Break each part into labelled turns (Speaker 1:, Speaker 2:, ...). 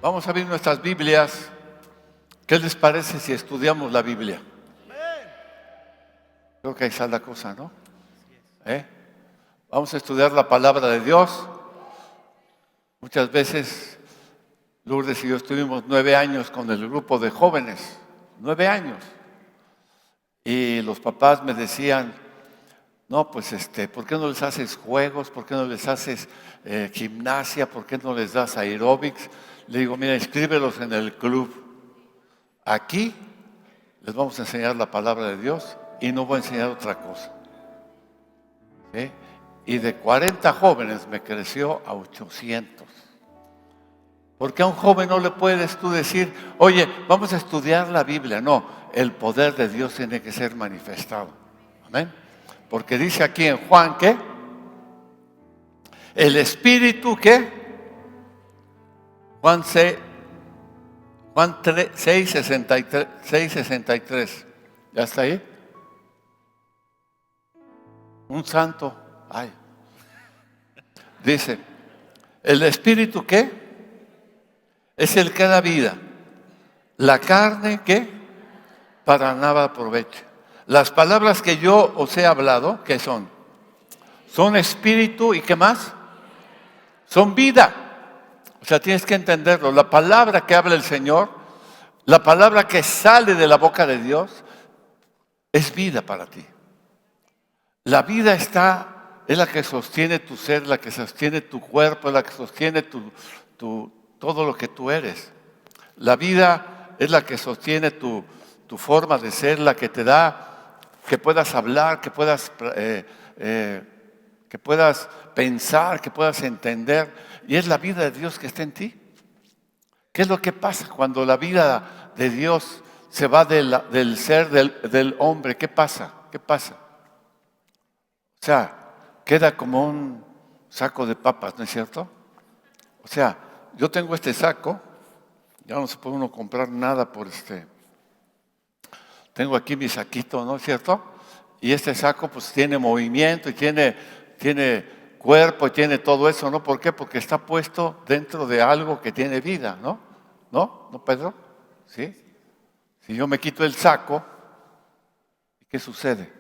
Speaker 1: Vamos a abrir nuestras Biblias. ¿Qué les parece si estudiamos la Biblia? Creo que ahí está la cosa, ¿no? Vamos a estudiar la palabra de Dios. Muchas veces Lourdes y yo estuvimos 9 años con el grupo de jóvenes, 9 años. Y los papás me decían, no, pues ¿por qué no les haces juegos? ¿Por qué no les haces gimnasia? ¿Por qué no les das aeróbics? Le digo, mira, inscríbelos en el club. Aquí les vamos a enseñar la palabra de Dios y no voy a enseñar otra cosa. ¿Sí? Y de 40 jóvenes me creció a 800. Porque a un joven no le puedes tú decir, oye, vamos a estudiar la Biblia. No, el poder de Dios tiene que ser manifestado. Amén. Porque dice aquí en Juan que el Espíritu que Juan 6:63. ¿Ya está ahí? Un santo. Ay. Dice, el Espíritu ¿qué? Es el que da vida. La carne ¿qué? Para nada aprovecha. Las palabras que yo os he hablado, ¿qué son? Son espíritu y ¿qué más? Son vida. O sea, tienes que entenderlo. La palabra que habla el Señor, la palabra que sale de la boca de Dios, es vida para ti. La vida es la que sostiene tu ser, la que sostiene tu cuerpo, la que sostiene todo lo que tú eres. La vida es la que sostiene tu forma de ser, la que te da que puedas hablar, que puedas pensar, que puedas entender. Y es la vida de Dios que está en ti. ¿Qué es lo que pasa cuando la vida de Dios se va del ser del hombre? ¿Qué pasa? ¿Qué pasa? O sea, queda como un saco de papas, ¿no es cierto? O sea, yo tengo este saco, ya no se puede uno comprar nada por Tengo aquí mi saquito, ¿no es cierto? Y este saco pues tiene movimiento y tiene cuerpo y tiene todo eso, ¿no? ¿Por qué? Porque está puesto dentro de algo que tiene vida, ¿no? ¿No? ¿No, Pedro? ¿Sí? Si yo me quito el saco, ¿qué sucede?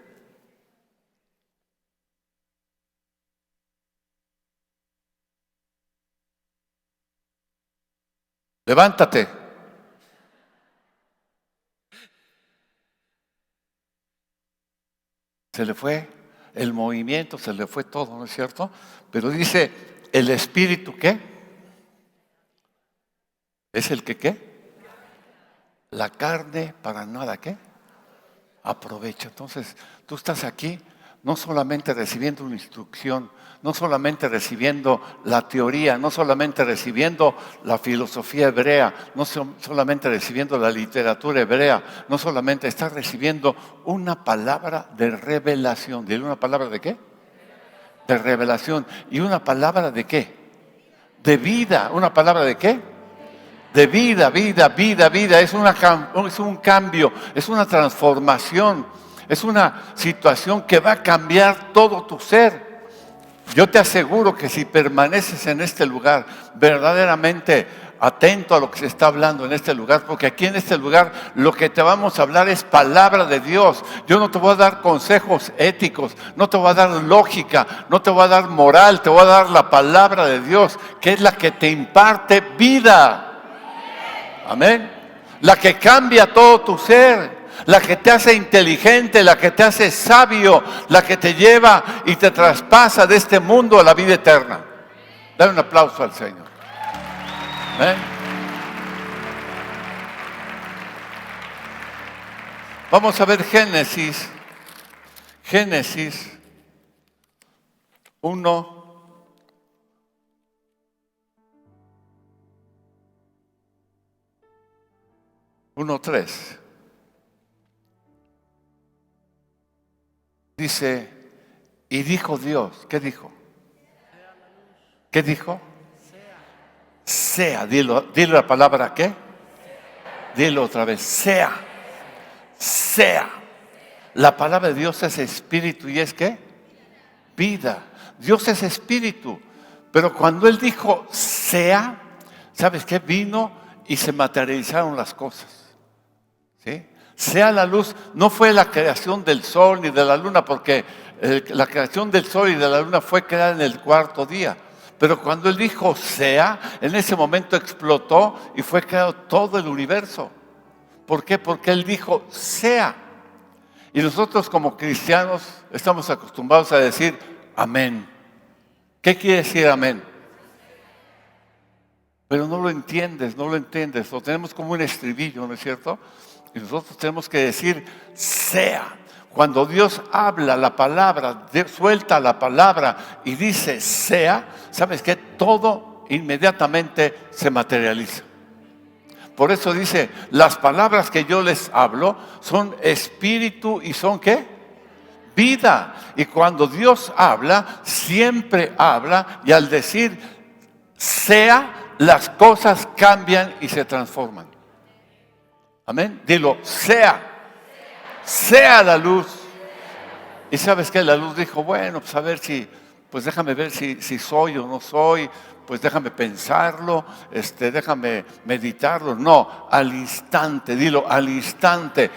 Speaker 1: Levántate. Se le fue el movimiento, se le fue todo, ¿no es cierto? Pero dice, el Espíritu, ¿qué? ¿Es el que qué? La carne para nada, ¿qué? Aprovecha. Entonces, tú estás aquí no solamente recibiendo una instrucción, no solamente recibiendo la teoría, no solamente recibiendo la filosofía hebrea, no solamente recibiendo la literatura hebrea, no solamente estás recibiendo una palabra de revelación. ¿Dile una palabra de qué? De revelación. ¿Y una palabra de qué? De vida. ¿Una palabra de qué? De vida. Es un cambio, es una transformación, es una situación que va a cambiar todo tu ser. Yo te aseguro que si permaneces en este lugar, verdaderamente atento a lo que se está hablando en este lugar, porque aquí en este lugar lo que te vamos a hablar es palabra de Dios. Yo no te voy a dar consejos éticos, no te voy a dar lógica, no te voy a dar moral, te voy a dar la palabra de Dios, que es la que te imparte vida. Amén. La que cambia todo tu ser, la que te hace inteligente, la que te hace sabio, la que te lleva y te traspasa de este mundo a la vida eterna. Dale un aplauso al Señor. Amén. Vamos a ver Génesis 1. 1:3. Dice, y dijo Dios, ¿qué dijo? ¿Qué dijo? Sea, dilo la palabra ¿qué? Dilo otra vez, sea. La palabra de Dios es espíritu y es ¿qué? Vida. Dios es espíritu, pero cuando Él dijo sea, ¿sabes qué? Vino y se materializaron las cosas. ¿Sí? Sea la luz, no fue la creación del sol ni de la luna, porque la creación del sol y de la luna fue creada en el cuarto día. Pero cuando Él dijo sea, en ese momento explotó y fue creado todo el universo. ¿Por qué? Porque Él dijo sea. Y nosotros como cristianos estamos acostumbrados a decir amén. ¿Qué quiere decir amén? Pero no lo entiendes, no lo entiendes. Lo tenemos como un estribillo, ¿no es cierto? Y nosotros tenemos que decir sea. Cuando Dios habla la palabra, suelta la palabra y dice sea, ¿sabes qué? Todo inmediatamente se materializa. Por eso dice, las palabras que yo les hablo son espíritu y son ¿qué? Vida. Y cuando Dios habla, siempre habla, y al decir sea, las cosas cambian y se transforman. Amén. Dilo, sea la luz. Y sabes que la luz dijo, bueno, pues a ver si, pues déjame ver si soy o no soy, pues déjame pensarlo, déjame meditarlo. No, al instante, dilo, al instante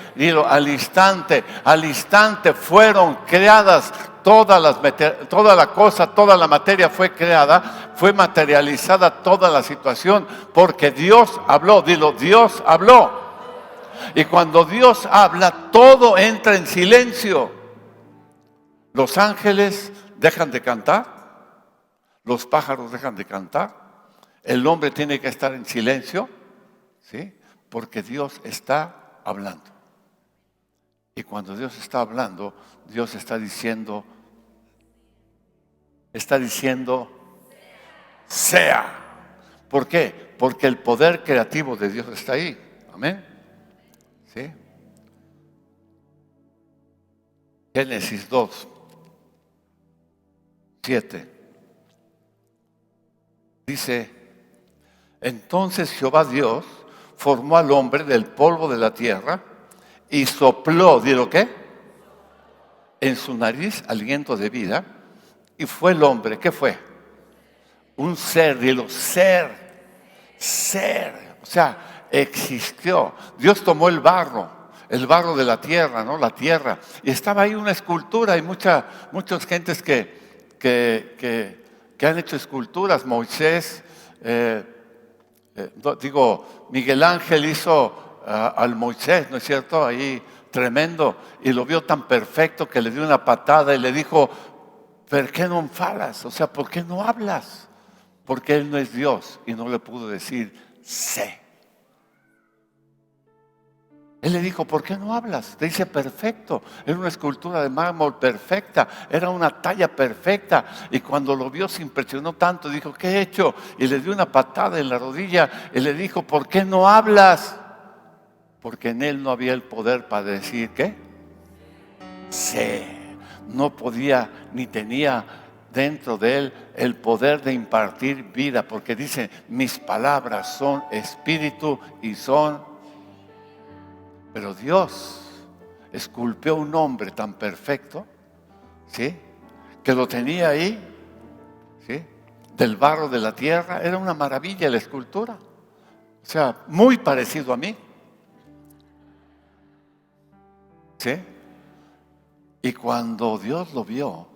Speaker 1: fueron creadas toda la cosa, toda la materia fue creada, fue materializada toda la situación, porque Dios habló, dilo, Dios habló. Y cuando Dios habla, todo entra en silencio. Los ángeles dejan de cantar, los pájaros dejan de cantar, el hombre tiene que estar en silencio, ¿sí? Porque Dios está hablando. Y cuando Dios está hablando, Dios está diciendo sea. ¿Por qué? Porque el poder creativo de Dios está ahí. Amén. ¿Sí? Génesis 2, 7. Dice, entonces Jehová Dios formó al hombre del polvo de la tierra y sopló, ¿digo qué? En su nariz aliento de vida, y fue el hombre, ¿qué fue? Un ser, dilo, ser, o sea, existió. Dios tomó el barro de la tierra, ¿no? La tierra, y estaba ahí una escultura. Hay muchas gentes que han hecho esculturas. Moisés, Miguel Ángel hizo al Moisés, ¿no es cierto? Ahí tremendo, y lo vio tan perfecto que le dio una patada y le dijo, ¿por qué no falas? O sea, ¿por qué no hablas? Porque Él no es Dios y no le pudo decir, sé. Él le dijo, ¿por qué no hablas? Te dice perfecto. Era una escultura de mármol perfecta. Era una talla perfecta. Y cuando lo vio se impresionó tanto. Dijo, ¿qué he hecho? Y le dio una patada en la rodilla. Y le dijo, ¿por qué no hablas? Porque en él no había el poder para decir, ¿qué? Sé. No podía ni tenía dentro de él el poder de impartir vida. Porque dice, mis palabras son espíritu y son... Pero Dios esculpió un hombre tan perfecto, ¿sí? Que lo tenía ahí, ¿sí? Del barro de la tierra. Era una maravilla la escultura. O sea, muy parecido a mí, ¿sí? Y cuando Dios lo vio,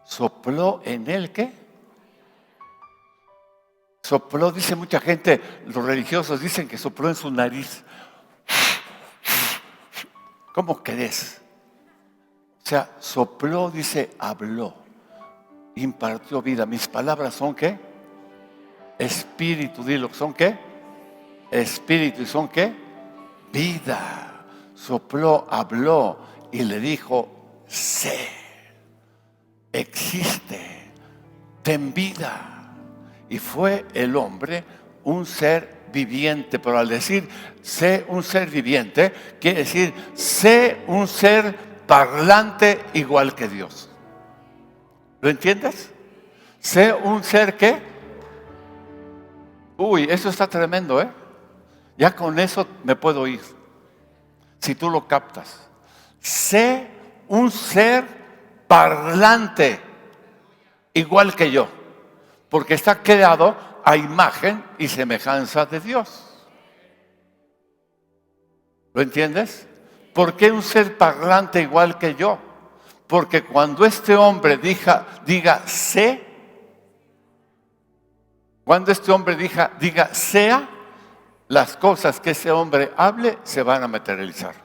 Speaker 1: sopló en él, ¿qué? Sopló, dice mucha gente, los religiosos dicen que sopló en su nariz. ¿Cómo crees? O sea, sopló, dice, habló, impartió vida. Mis palabras son ¿qué? Espíritu, dilo, ¿son qué? Espíritu, ¿y son qué? Vida. Sopló, habló y le dijo, sé, existe, ten vida. Y fue el hombre un ser viviente. Pero al decir sé un ser viviente, quiere decir sé un ser parlante igual que Dios. ¿Lo entiendes? Sé un ser ¿qué? Uy, eso está tremendo, ¿eh? Ya con eso me puedo ir, si tú lo captas. Sé un ser parlante igual que yo, porque está creado a imagen y semejanza de Dios. ¿Lo entiendes? ¿Por qué un ser parlante igual que yo? Porque cuando este hombre diga sé, cuando este hombre diga sea, las cosas que ese hombre hable se van a materializar.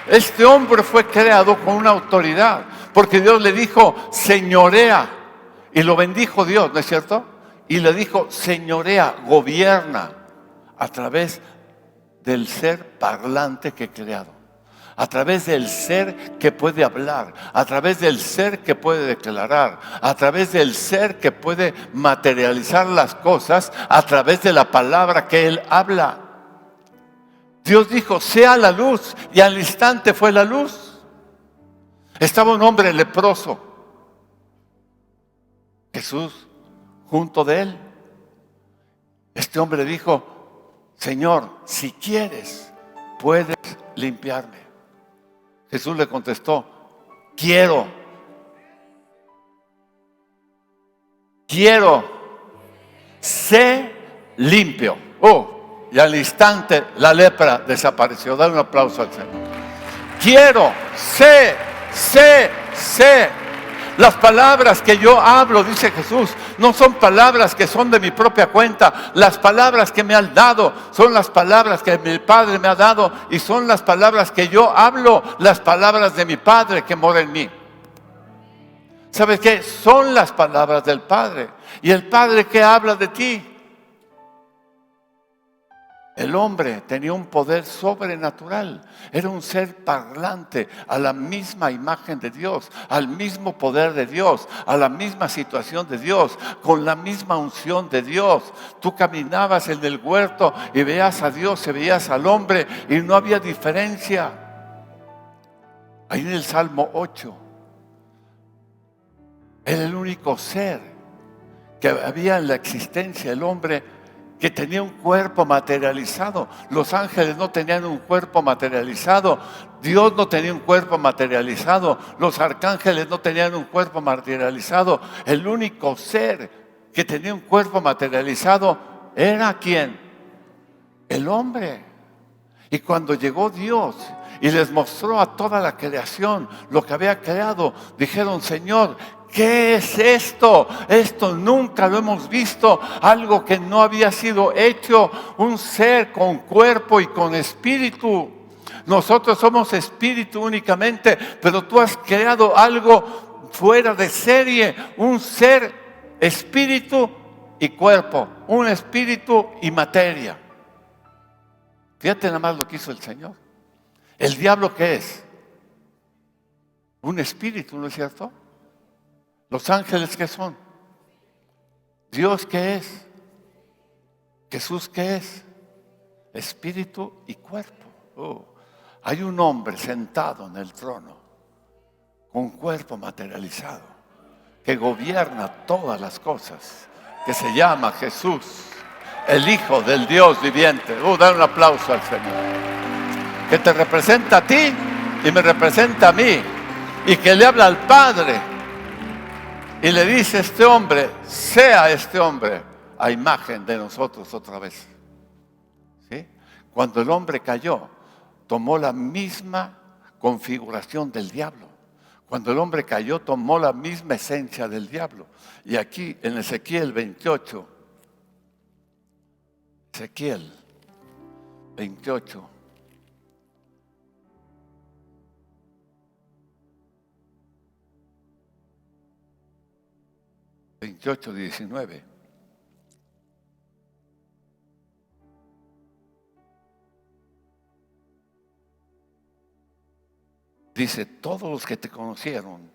Speaker 1: Este hombre fue creado con una autoridad, porque Dios le dijo, señorea, y lo bendijo Dios, ¿no es cierto? Y le dijo, señorea, gobierna, a través del ser parlante que he creado, a través del ser que puede hablar, a través del ser que puede declarar, a través del ser que puede materializar las cosas, a través de la palabra que Él habla. Dios dijo, sea la luz, y al instante fue la luz. Estaba un hombre leproso, Jesús junto de él. Este hombre dijo, Señor, si quieres, puedes limpiarme. Jesús le contestó, quiero, sé limpio. Y al instante la lepra desapareció. Dale un aplauso al Señor. Quiero, sé. Las palabras que yo hablo, dice Jesús, no son palabras que son de mi propia cuenta. Las palabras que me han dado son las palabras que mi Padre me ha dado, y son las palabras que yo hablo, las palabras de mi Padre que mora en mí. ¿Sabes qué? Son las palabras del Padre. ¿Y el Padre qué habla de ti? El hombre tenía un poder sobrenatural. Era un ser parlante a la misma imagen de Dios, al mismo poder de Dios, a la misma situación de Dios, con la misma unción de Dios. Tú caminabas en el huerto y veías a Dios y veías al hombre y no había diferencia. Ahí en el Salmo 8, era el único ser que había en la existencia, el hombre que tenía un cuerpo materializado. Los ángeles no tenían un cuerpo materializado. Dios no tenía un cuerpo materializado. Los arcángeles no tenían un cuerpo materializado. El único ser que tenía un cuerpo materializado era ¿quién? El hombre. Y cuando llegó Dios y les mostró a toda la creación lo que había creado, dijeron, Señor, ¿qué es esto? Esto nunca lo hemos visto, algo que no había sido hecho, un ser con cuerpo y con espíritu. Nosotros somos espíritu únicamente, pero tú has creado algo fuera de serie, un ser, espíritu y cuerpo, un espíritu y materia. Fíjate nada más lo que hizo el Señor. ¿El diablo qué es? Un espíritu, ¿no es cierto? ¿Los ángeles qué son? ¿Dios qué es? ¿Jesús qué es? Espíritu y cuerpo. Hay un hombre sentado en el trono con cuerpo materializado que gobierna todas las cosas, que se llama Jesús, el Hijo del Dios viviente. Dale un aplauso al Señor. Que te representa a ti y me representa a mí, y que le habla al Padre y le dice a este hombre, sea este hombre a imagen de nosotros otra vez. ¿Sí? Cuando el hombre cayó, tomó la misma configuración del diablo. Cuando el hombre cayó, tomó la misma esencia del diablo. Y aquí en Ezequiel 28, Ezequiel 28, ...28, 19... dice, todos los que te conocieron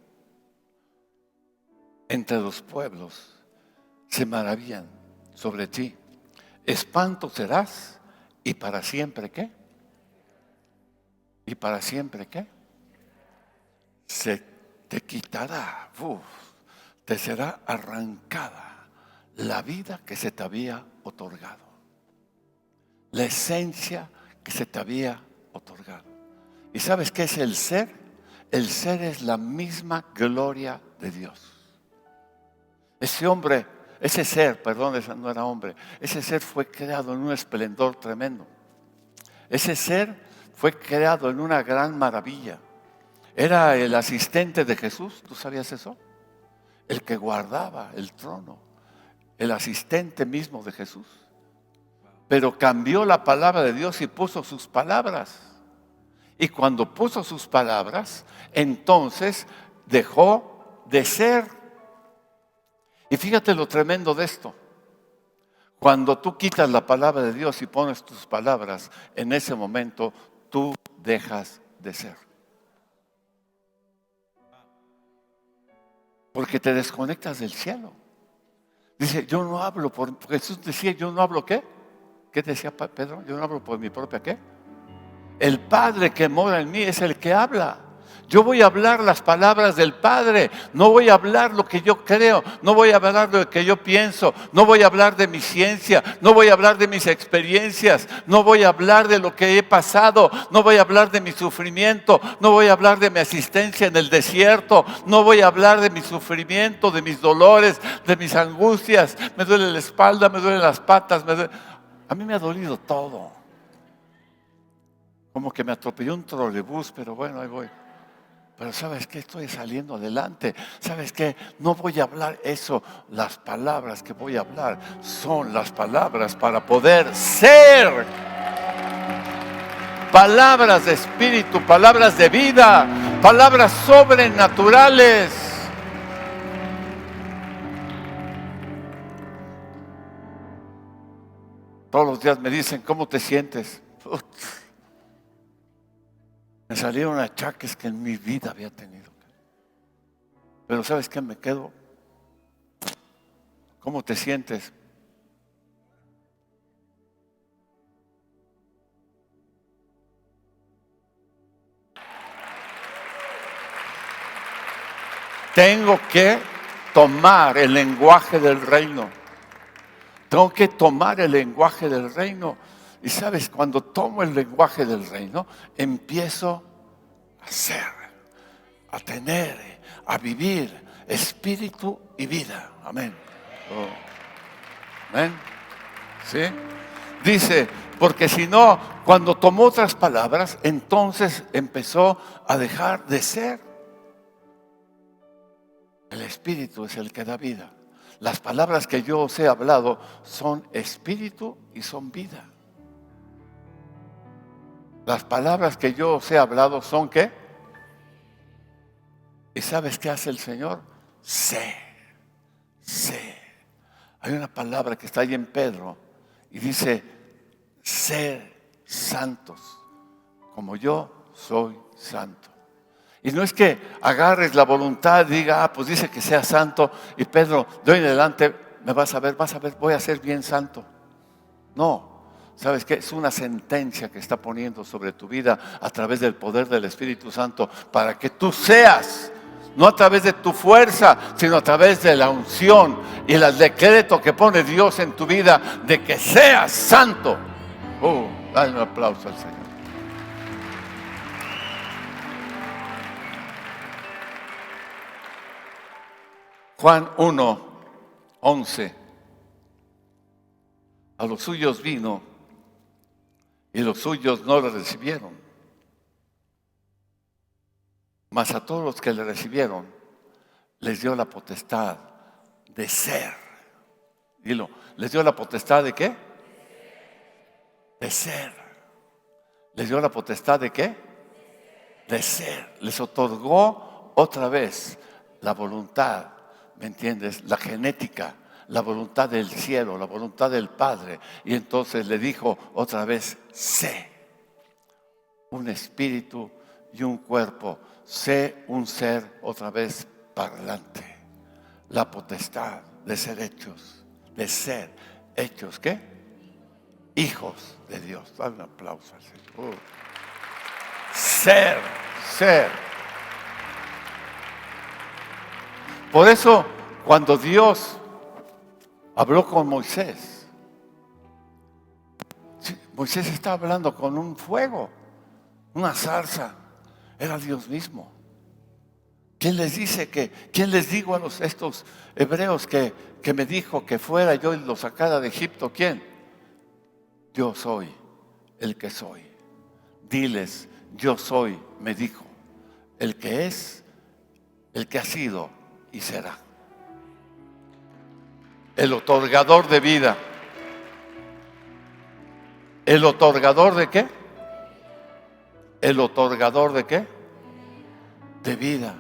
Speaker 1: entre los pueblos se maravillan sobre ti. Espanto serás, y para siempre ¿qué? ¿Y para siempre qué? Se te quitará, te será arrancada la vida que se te había otorgado, la esencia que se te había otorgado. ¿Y sabes qué es el ser? el ser es la misma gloria de Dios. Ese hombre, ese ser, perdón, ese no era hombre, ese ser fue creado en un esplendor tremendo. Ese ser fue creado en una gran maravilla. Era el asistente de Jesús, ¿tú sabías eso? El que guardaba el trono, el asistente mismo de Jesús. Pero cambió la palabra de Dios y puso sus palabras. Y cuando puso sus palabras, entonces dejó de ser. Y fíjate lo tremendo de esto. Cuando tú quitas la palabra de Dios y pones tus palabras, en ese momento tú dejas de ser. Porque te desconectas del cielo. Dice, yo no hablo por... Jesús decía, yo no hablo ¿qué? ¿Qué decía Pedro? Yo no hablo por mi propia ¿qué? El Padre que mora en mí es el que habla. Yo voy a hablar las palabras del Padre. No voy a hablar lo que yo creo. No voy a hablar lo que yo pienso. No voy a hablar de mi ciencia. No voy a hablar de mis experiencias. No voy a hablar de lo que he pasado. No voy a hablar de mi sufrimiento. No voy a hablar de mi asistencia en el desierto. No voy a hablar de mi sufrimiento, de mis dolores, de mis angustias. Me duele la espalda, me duelen las patas. A mí me ha dolido todo. Como que me atropelló un trolebús, pero bueno, ahí voy. Pero ¿sabes qué? Estoy saliendo adelante. ¿Sabes qué? No voy a hablar eso. Las palabras que voy a hablar son las palabras para poder ser. Palabras de espíritu, palabras de vida, palabras sobrenaturales. Todos los días me dicen, ¿cómo te sientes? Me salieron achaques que en mi vida había tenido. Pero ¿sabes qué? Me quedo. ¿Cómo te sientes? Tengo que tomar el lenguaje del reino. Tengo que tomar el lenguaje del reino. Y sabes, cuando tomo el lenguaje del reino, empiezo a ser, a tener, a vivir espíritu y vida. Amén. Oh. Amén. ¿Sí? Dice, porque si no, cuando tomó otras palabras, entonces empezó a dejar de ser. El espíritu es el que da vida. Las palabras que yo os he hablado son espíritu y son vida. Las palabras que yo os he hablado son ¿qué? ¿Y sabes qué hace el Señor? Sé. Hay una palabra que está ahí en Pedro y dice, ser santos, como yo soy santo. Y no es que agarres la voluntad y diga, pues dice que sea santo y Pedro, de hoy en adelante me vas a ver, voy a ser bien santo. No. ¿Sabes qué? Es una sentencia que está poniendo sobre tu vida a través del poder del Espíritu Santo para que tú seas, no a través de tu fuerza, sino a través de la unción y el decreto que pone Dios en tu vida de que seas santo. Dale un aplauso al Señor. Juan 1:11. A los suyos vino y los suyos no le recibieron. Mas a todos los que le recibieron, les dio la potestad de ser. Dilo, ¿les dio la potestad de qué? De ser. ¿Les dio la potestad de qué? De ser. Les otorgó otra vez la voluntad, ¿me entiendes? La genética, la voluntad del cielo, la voluntad del Padre. Y entonces le dijo otra vez, sé un espíritu y un cuerpo, sé un ser otra vez parlante. La potestad de ser hechos, ¿qué? Hijos de Dios. Dale un aplauso al Señor. Ser. Por eso, cuando Dios habló con Moisés, Moisés estaba hablando con un fuego, una zarza, era Dios mismo. ¿Quién les dice quién les digo a estos hebreos que me dijo que fuera yo y los sacara de Egipto? ¿Quién? Yo soy el que soy. Diles, yo soy, me dijo, el que es, el que ha sido y será. El otorgador de vida. ¿El otorgador de qué? ¿El otorgador de qué? De vida.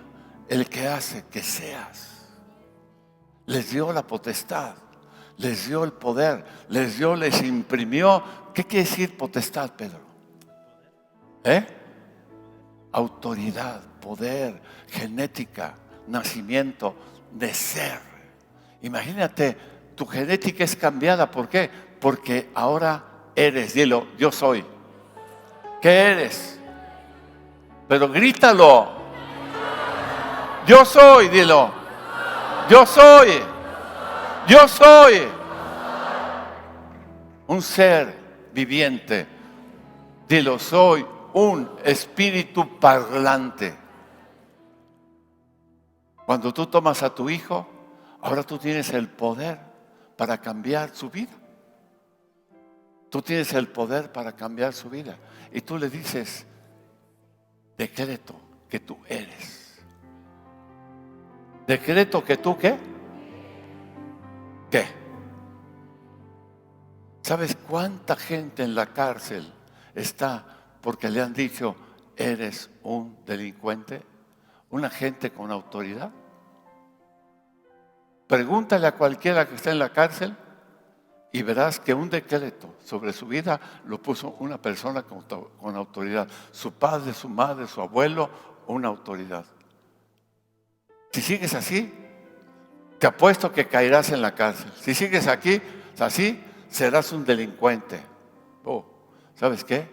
Speaker 1: El que hace que seas. Les dio la potestad, les dio el poder, les imprimió. ¿Qué quiere decir potestad, Pedro? Autoridad, poder, genética, nacimiento, de ser. Imagínate, tu genética es cambiada. ¿Por qué? Porque ahora eres, dilo, yo soy. ¿Qué eres? Pero grítalo. Yo soy, dilo. Yo soy. Yo soy un ser viviente. Dilo, soy un espíritu parlante. Cuando tú tomas a tu hijo, ahora tú tienes el poder para cambiar su vida. Tú tienes el poder para cambiar su vida. Y tú le dices, decreto que tú eres. Decreto que tú, ¿qué? ¿Qué? ¿Sabes cuánta gente en la cárcel está porque le han dicho, eres un delincuente? Una gente con autoridad. Pregúntale a cualquiera que esté en la cárcel y verás que un decreto sobre su vida lo puso una persona con autoridad. Su padre, su madre, su abuelo, una autoridad. Si sigues así, te apuesto que caerás en la cárcel. Si sigues aquí, así, serás un delincuente. ¿Sabes qué?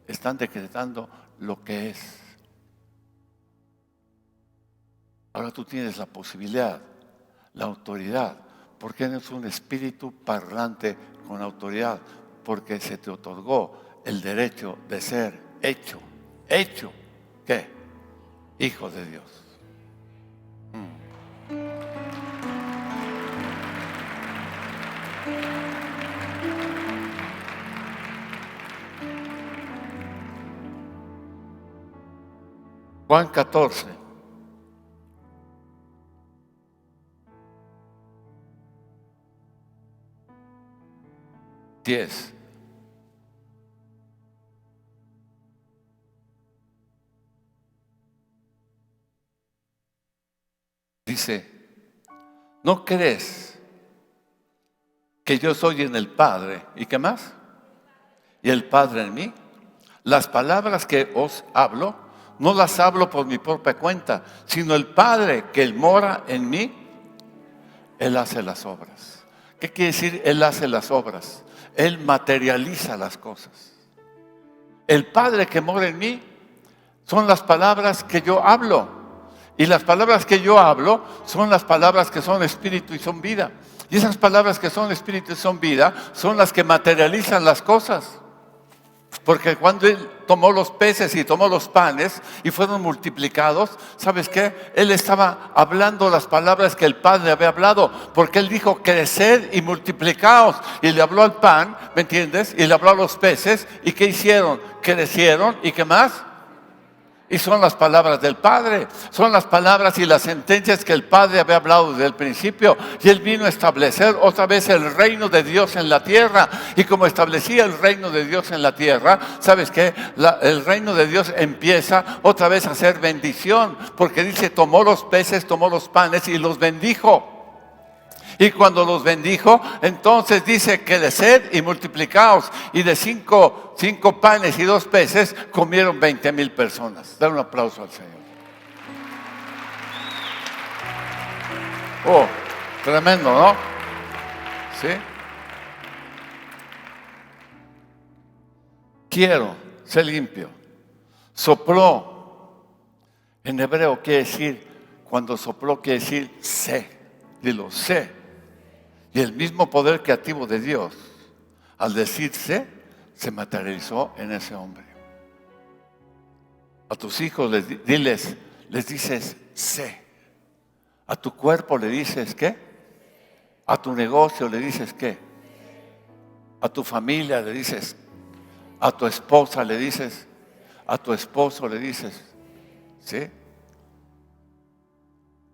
Speaker 1: Están decretando lo que es. Ahora tú tienes la posibilidad, la autoridad, porque eres un espíritu parlante con autoridad, porque se te otorgó el derecho de ser hecho, ¿qué? Hijo de Dios. Juan 14. Dice, ¿no crees que yo soy en el Padre? ¿Y qué más? ¿Y el Padre en mí? Las palabras que os hablo, no las hablo por mi propia cuenta, sino el Padre que Él mora en mí, Él hace las obras. ¿Qué quiere decir Él hace las obras? Él materializa las cosas. El Padre que mora en mí son las palabras que yo hablo. Y las palabras que yo hablo son las palabras que son espíritu y son vida. Y esas palabras que son espíritu y son vida son las que materializan las cosas. Porque cuando Él tomó los peces y tomó los panes y fueron multiplicados, ¿sabes qué? Él estaba hablando las palabras que el Padre había hablado, porque Él dijo, creced y multiplicaos. Y le habló al pan, ¿me entiendes? Y le habló a los peces. ¿Y qué hicieron? Crecieron. ¿Y qué más? Y son las palabras del Padre, son las palabras y las sentencias que el Padre había hablado desde el principio. Y Él vino a establecer otra vez el reino de Dios en la tierra. Y como establecía el reino de Dios en la tierra, ¿sabes qué? El reino de Dios empieza otra vez a ser bendición. Porque dice, tomó los peces, tomó los panes y los bendijo. Y cuando los bendijo, entonces dice, creced y multiplicaos. Y de cinco panes y 2 peces comieron 20,000 personas. Dar un aplauso al Señor. Tremendo, ¿no? ¿Sí? Quiero ser limpio. Sopló. En hebreo quiere decir, cuando sopló quiere decir sé. Dilo, sé. Y el mismo poder creativo de Dios, al decirse, se materializó en ese hombre. A tus hijos les dices, sé. A tu cuerpo le dices ¿qué? A tu negocio le dices ¿qué? A tu familia le dices, a tu esposa le dices, a tu esposo le dices, ¿sí?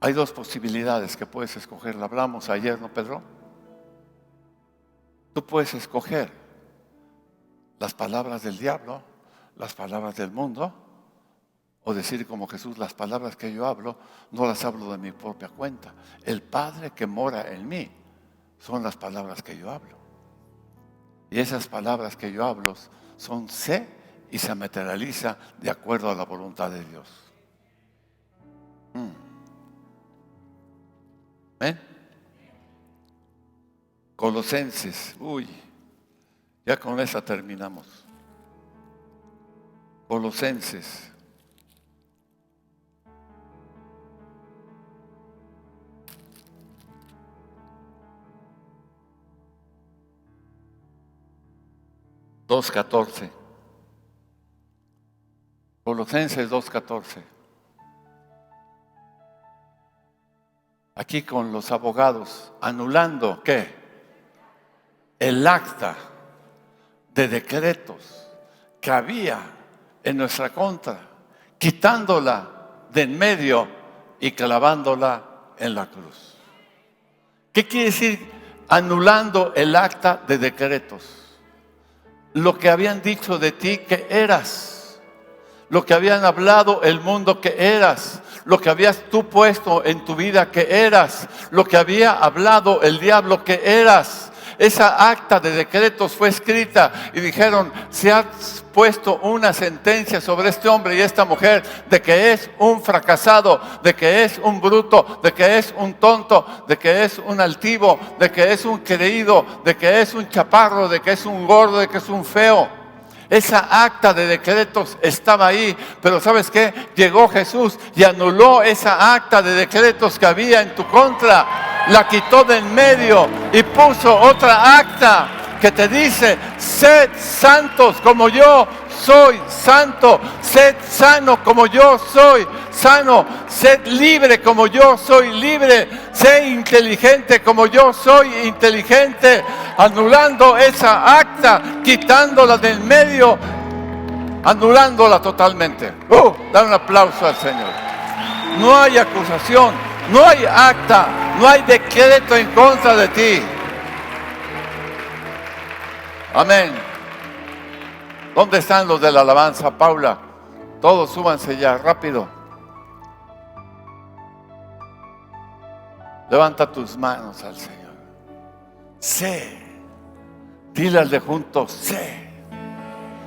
Speaker 1: Hay dos posibilidades que puedes escoger. Lo hablamos ayer, ¿no, Pedro? Tú puedes escoger las palabras del diablo, las palabras del mundo, o decir como Jesús, las palabras que yo hablo, no las hablo de mi propia cuenta. El Padre que mora en mí son las palabras que yo hablo. Y esas palabras que yo hablo son sé y se materializa de acuerdo a la voluntad de Dios. ¿Ven? Colosenses, ya con esa terminamos. Colosenses. (2:14). Colosenses 2:14. Aquí con los abogados, anulando, ¿qué? El acta de decretos que había en nuestra contra, quitándola de en medio y clavándola en la cruz. ¿Qué quiere decir anulando el acta de decretos? Lo que habían dicho de ti que eras, lo que habían hablado el mundo que eras, lo que habías tú puesto en tu vida que eras, lo que había hablado el diablo que eras. Esa acta de decretos fue escrita y dijeron, se ha puesto una sentencia sobre este hombre y esta mujer de que es un fracasado, de que es un bruto, de que es un tonto, de que es un altivo, de que es un creído, de que es un chaparro, de que es un gordo, de que es un feo. Esa acta de decretos estaba ahí, pero ¿sabes qué? Llegó Jesús y anuló esa acta de decretos que había en tu contra, la quitó de en medio y puso otra acta que te dice, sed santos como yo soy santo, sed sano como yo soy sano, sed libre como yo soy libre, sé inteligente como yo soy inteligente, anulando esa acta, quitándola del medio, anulándola totalmente. Da un aplauso al Señor. No hay acusación, no hay acta, no hay decreto en contra de ti. Amén. ¿Dónde están los de la alabanza, Paula? Todos súbanse ya, rápido. Levanta tus manos al Señor. Sé. Dile al de junto, sé.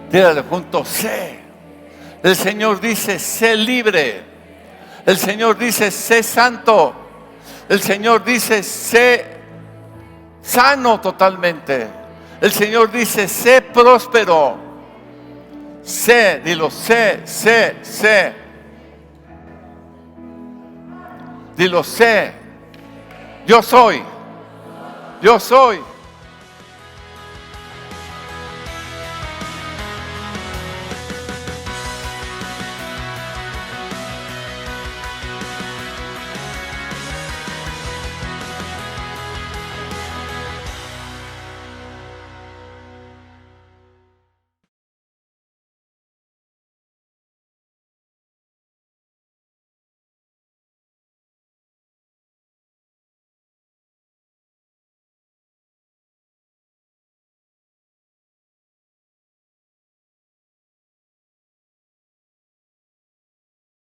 Speaker 1: Dile al de junto, sé. El Señor dice, sé libre. El Señor dice, sé santo. El Señor dice, sé sano totalmente. El Señor dice, sé próspero. Sé, dilo, sé. Dilo, sé. Yo soy